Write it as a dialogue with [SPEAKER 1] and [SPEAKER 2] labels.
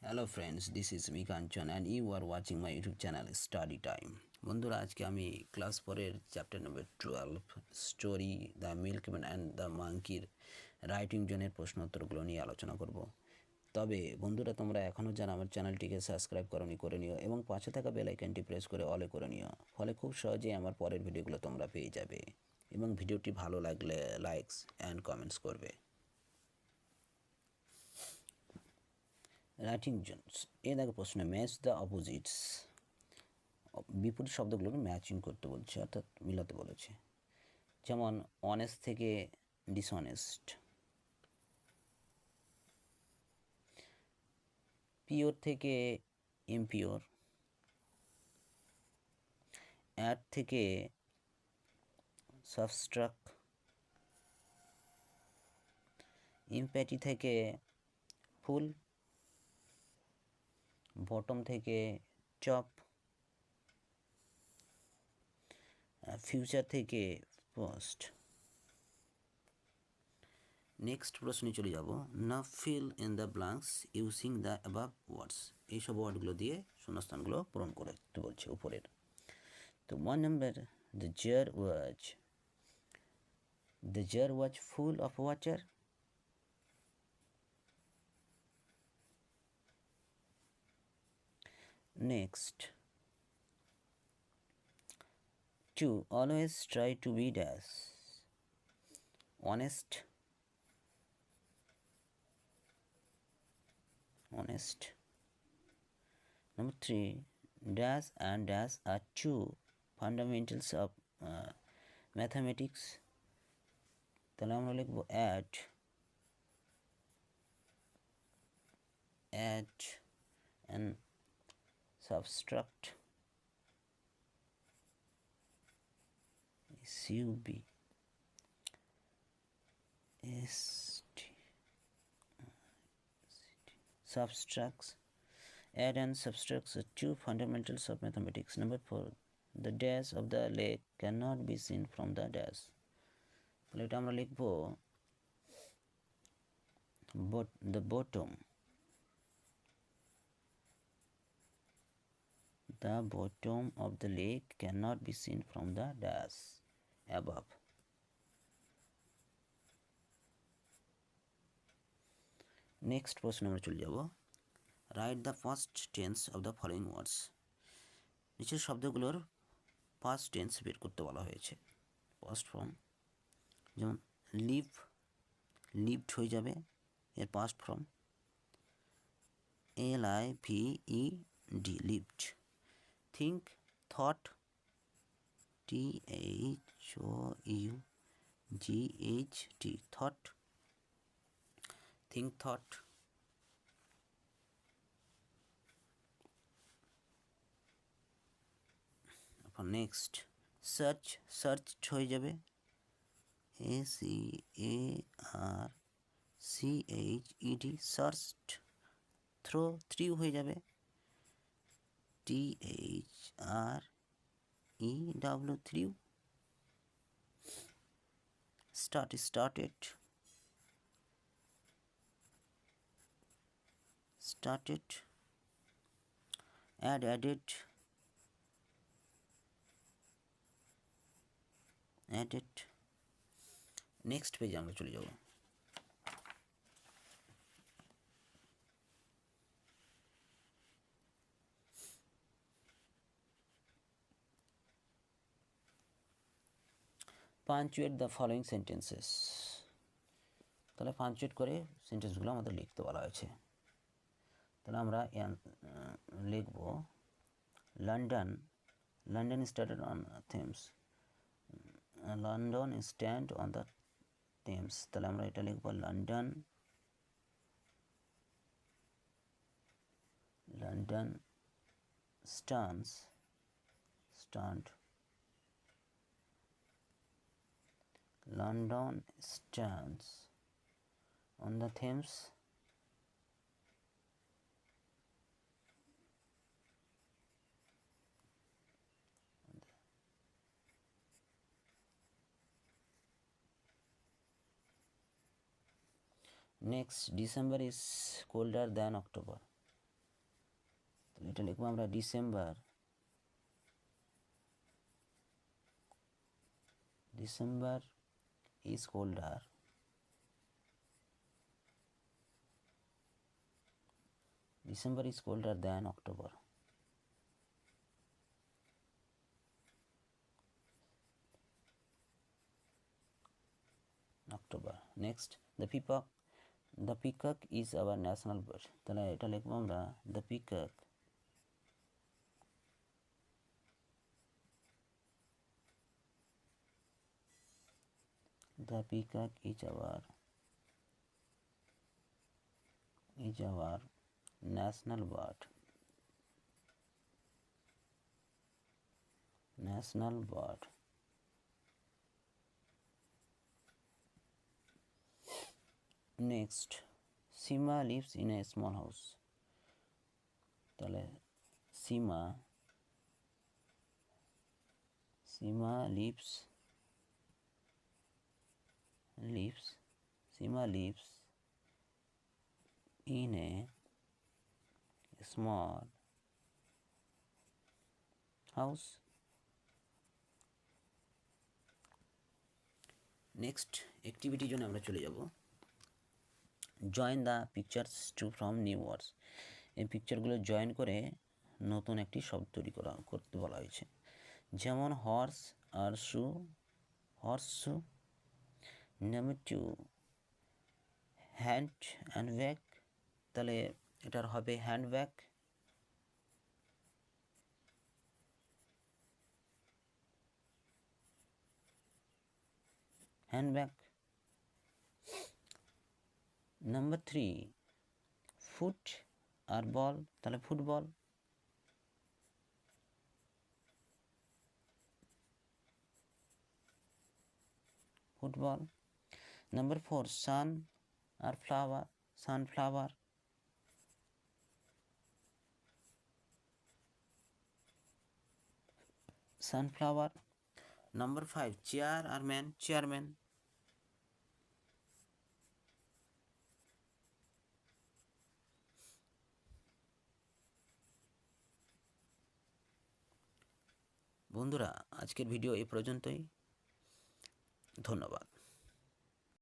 [SPEAKER 1] Hello friends, this is me Kanchan and you are watching my YouTube channel study time. বন্ধুরা, আজকে আমি class 4-এর chapter number 12 story the milkman and the মাঙ্কির writing জোনের প্রশ্নোত্তরগুলো নিয়ে আলোচনা করব। তবে বন্ধুরা, তোমরা এখনও যারা আমার চ্যানেলটিকে সাবস্ক্রাইব করনি করে নিও এবং পাশে থাকা বেল আইকনটি প্রেস করে অলে করে নিও, ফলে খুব সহজেই আমার পরের ভিডিওগুলো তোমরা পেয়ে যাবে এবং ভিডিওটি ভালো লাগলে লাইকস অ্যান্ড কমেন্টস করবে। রাইটিং জোনস, দেখো প্রশ্ন, ম্যাচ দ্য অপোজিটস, বিপরীত শব্দগুলোকে ম্যাচিং করতে বলছে, অর্থাৎ মিলাতে বলেছে। যেমন অনেস্ট থেকে ডিসঅনেস্ট, পিওর থেকে ইমপিওর, অ্যাড থেকে সাবস্ট্রাক, ইম্প্যাটি থেকে ফুল, বটম থেকে চপ, ফিউচার থেকে পোস্ট। নেক্সট প্রশ্নে চলে যাব, না fill in the blanks using the above words, এইসব ওয়ার্ডগুলো দিয়ে শূন্যস্থানগুলো পূরণ করতে বলছে উপরের। তো 1 নম্বর, the jar was full of water. Next, 2, always try to be dash honest. Number 3, dash and dash are two fundamentals of mathematics. তাহলে আমরা লিখব add and subtract, sub st, subtracts. Add and subtracts are two fundamentals of mathematics. Number 4, the dash of the lake cannot be seen from the dash. তাহলে এটা আমরা লিখব the bottom of the lake cannot be seen from the dash above. Next প্রশ্ন আমরা চলে যাব, write the first tense of the following words. নিচের শব্দগুলোর first tense বের করতে বলা হয়েছে। ফার্স্ট ফর্ম, যেমন লিভড হয়ে যাবে এর past form LIVED, lived. Think, thought, THOUGHT, thought. Think, thought. Next, searched হয়ে যাবে SEARCHED, সার্চড। থ্রো হয়ে যাবে THREW, threw. started, added, next পেজে আমরা চলে যাব। পাঞ্চুয়েট দ্য ফলোয়িং সেন্টেন্সেস, তাহলে পাঞ্চুয়েট করে সেন্টেন্সগুলো আমাদের লিখতে বলা হয়েছে। তাহলে আমরা লিখব London started on Thames, London stand on the Thames. তাহলে আমরা এটা লিখব London stand London stands on the Thames. Next, December is colder than October. এটা লিখবো আমরা December is colder than October. Next, the peacock is our national bird. তাহলে এটা লিখবো আমরা the peacock is our national bird. Next, Sima lives in a small house. তাহলে Sima lives in a small house. Next অ্যাক্টিভিটির জন্য আমরা চলে যাব join the pictures to from new words. এই পিকচারগুলো জয়েন করে নতুন একটি শব্দ তৈরি করতে বলা হয়েছে। যেমন হর্স আর shoe, horse shoe. Number 2 hand and bag, তাহলে এটার হবে হ্যান্ড ব্যাগ। নাম্বার 3 ফুট আর বল, তাহলে ফুটবল। নাম্বার 4 সান আর ফ্লাওয়ার, সানফ্লাওয়ার। নাম্বার 5 চেয়ার আর ম্যান, চেয়ারম্যান। বন্ধুরা, আজকের ভিডিও এই পর্যন্তই। ধন্যবাদ।